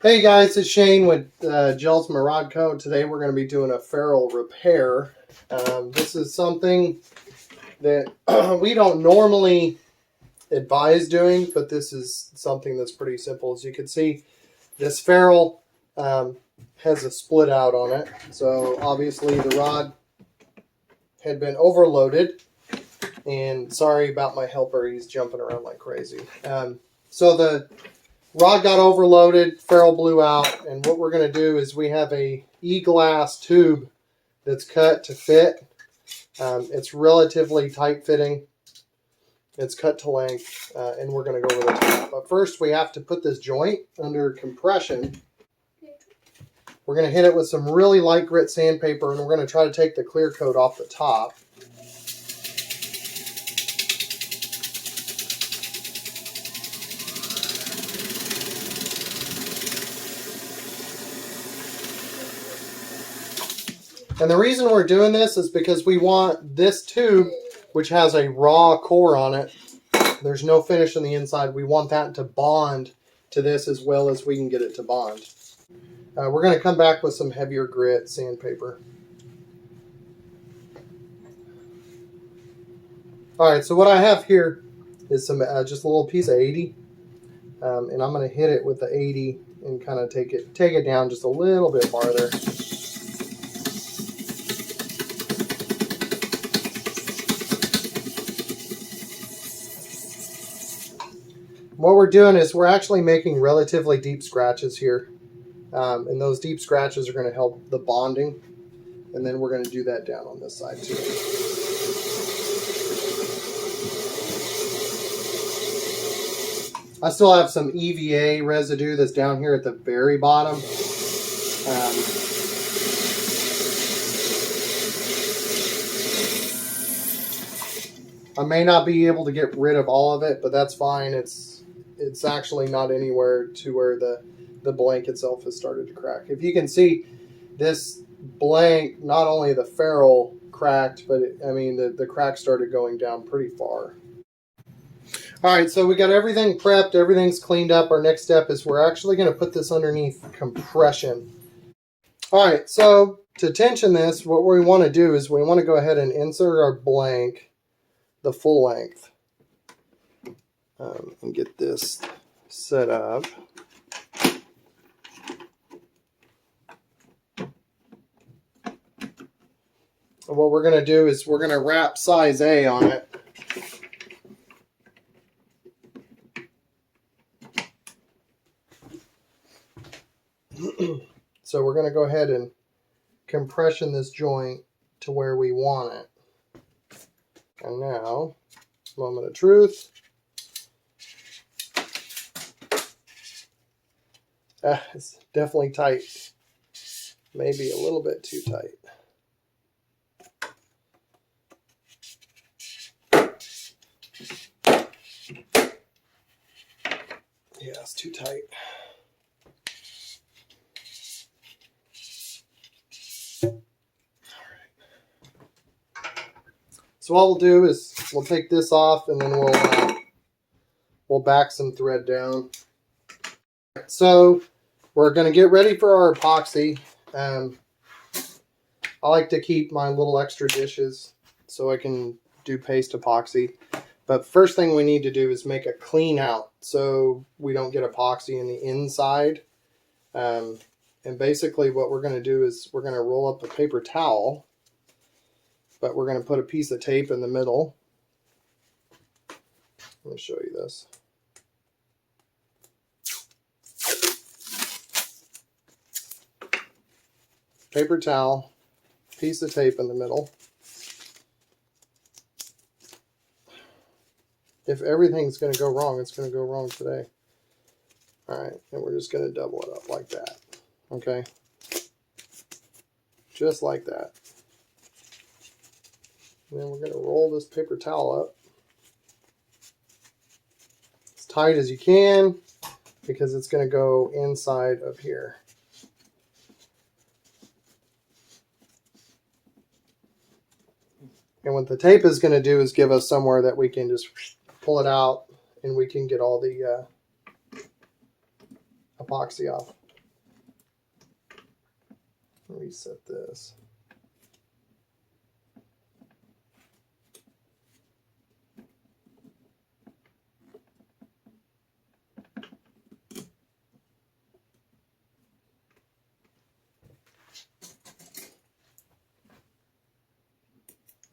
Hey guys, it's Shane with Gels Rod Co. Today we're going to be doing a ferrule repair. This is something that we don't normally advise doing, but this is something that's pretty simple. As you can see, this ferrule has a split out on it. So obviously the rod had been overloaded. And sorry about my helper, he's jumping around like crazy. So the rod got overloaded, ferrule blew out, and what we're going to do is we have a e-glass tube that's cut to fit. It's relatively tight fitting. It's cut to length, and we're going to go over the top. But first we have to put this joint under compression. We're going to hit it with some really light grit sandpaper, and we're going to try to take the clear coat off the top. And the reason we're doing this is because we want this tube, which has a raw core on it, there's no finish on the inside, we want that to bond to this as well as we can get it to bond. We're going to come back with some heavier grit sandpaper. Alright, so what I have here is some just a little piece of 80. And I'm going to hit it with the 80 and kind of take it down just a little bit farther. What we're doing is we're actually making relatively deep scratches here. And those deep scratches are going to help the bonding. And then we're going to do that down on this side too. I still have some EVA residue that's down here at the very bottom. I may not be able to get rid of all of it, but that's fine. It's actually not anywhere to where the blank itself has started to crack. If you can see, this blank, not only the ferrule cracked, but the crack started going down pretty far. Alright, so we got everything prepped, everything's cleaned up. Our next step is we're actually going to put this underneath compression. Alright, so to tension this, what we want to do is we want to go ahead and insert our blank the full length. And get this set up. And what we're going to do is we're going to wrap size A on it. So we're going to go ahead and compression this joint to where we want it. And now, moment of truth. It's definitely tight. Maybe a little bit too tight. Yeah, it's too tight. So what we'll do is we'll take this off and then we'll back some thread down. So we're going to get ready for our epoxy. I like to keep my little extra dishes so I can do paste epoxy. But first thing we need to do is make a clean out so we don't get epoxy in the inside. And basically what we're going to do is we're going to roll up a paper towel. But we're going to put a piece of tape in the middle. Let me show you this. Paper towel, piece of tape in the middle. If everything's going to go wrong, it's going to go wrong today. Alright, and we're just going to double it up like that. Okay? Just like that. And then we're going to roll this paper towel up as tight as you can because it's going to go inside of here. And what the tape is going to do is give us somewhere that we can just pull it out and we can get all the epoxy off. Reset this.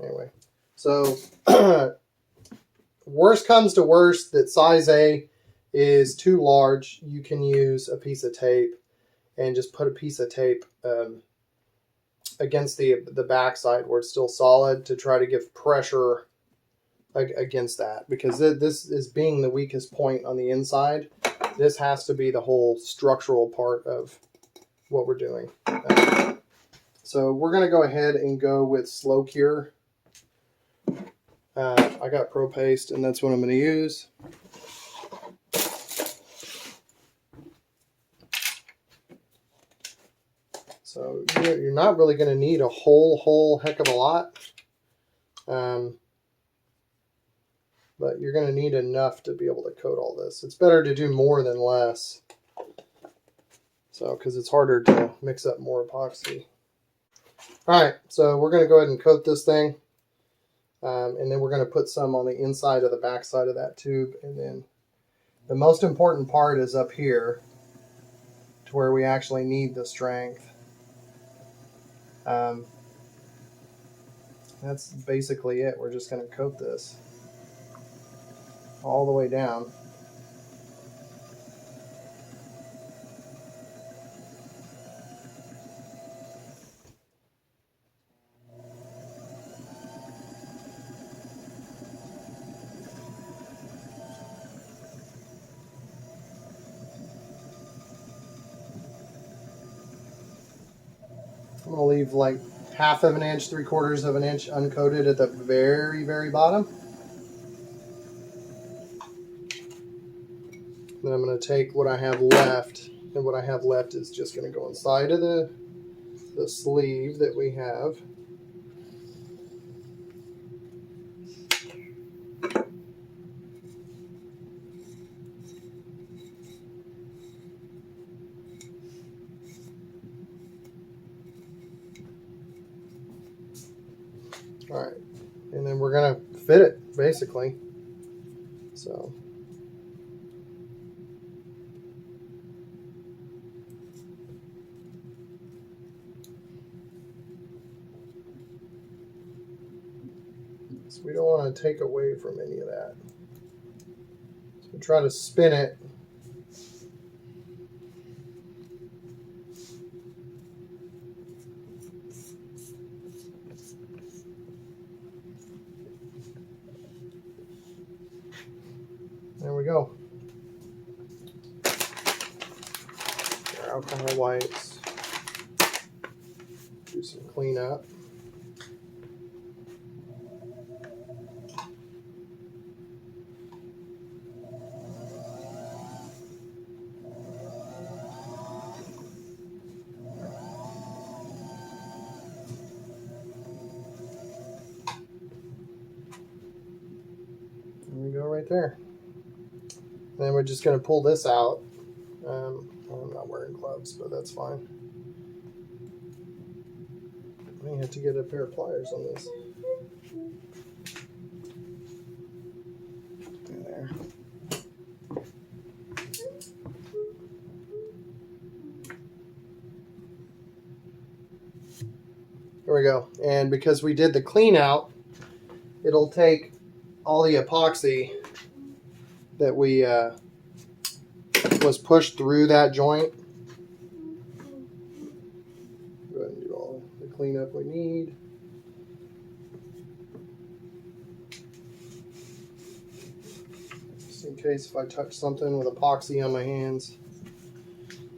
Anyway, so worst comes to worst, that size A is too large, you can use a piece of tape and just put a piece of tape against the backside where it's still solid to try to give pressure against that, because this is being the weakest point on the inside. This has to be the whole structural part of what we're doing. So we're going to go ahead and go with slow cure. I got Pro Paste, and that's what I'm going to use. So you're not really going to need a whole heck of a lot. But you're going to need enough to be able to coat all this. It's better to do more than less. So, because it's harder to mix up more epoxy. Alright, so we're going to go ahead and coat this thing. And then we're going to put some on the inside of the back side of that tube. And then the most important part is up here, to where we actually need the strength. That's basically it. We're just going to coat this all the way down. I'm going to leave like 1/2 of an inch, 3/4 of an inch uncoated at the very bottom. Then I'm going to take what I have left, and what I have left is just going to go inside of the sleeve that we have. All right, and then we're going to fit it basically. So we don't want to take away from any of that. So we try to spin it. There we go. Our alcohol wipes. Do some cleanup. There we go, right there. Then we're just going to pull this out. Well, I'm not wearing gloves, but that's fine. I may have to get a pair of pliers on this. There. There we go. And because we did the clean out, it'll take all the epoxy that we was pushed through that joint. Go ahead and do all the cleanup we need. Just in case if I touch something with epoxy on my hands,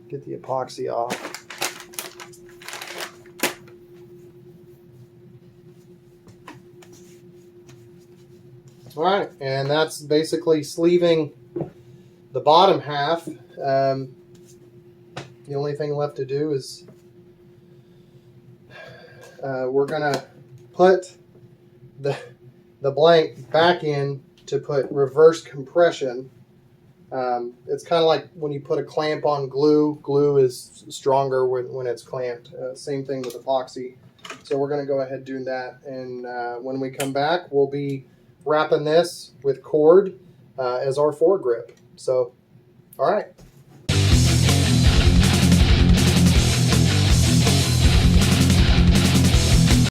get the epoxy off. All right, and that's basically sleeving the bottom half. The only thing left to do is we're gonna put the blank back in to put reverse compression It's kind of like when you put a clamp on glue. Glue is stronger when it's clamped. Same thing with epoxy. So we're going to go ahead and do that. And when we come back, we'll be wrapping this with cord as our foregrip. So, all right.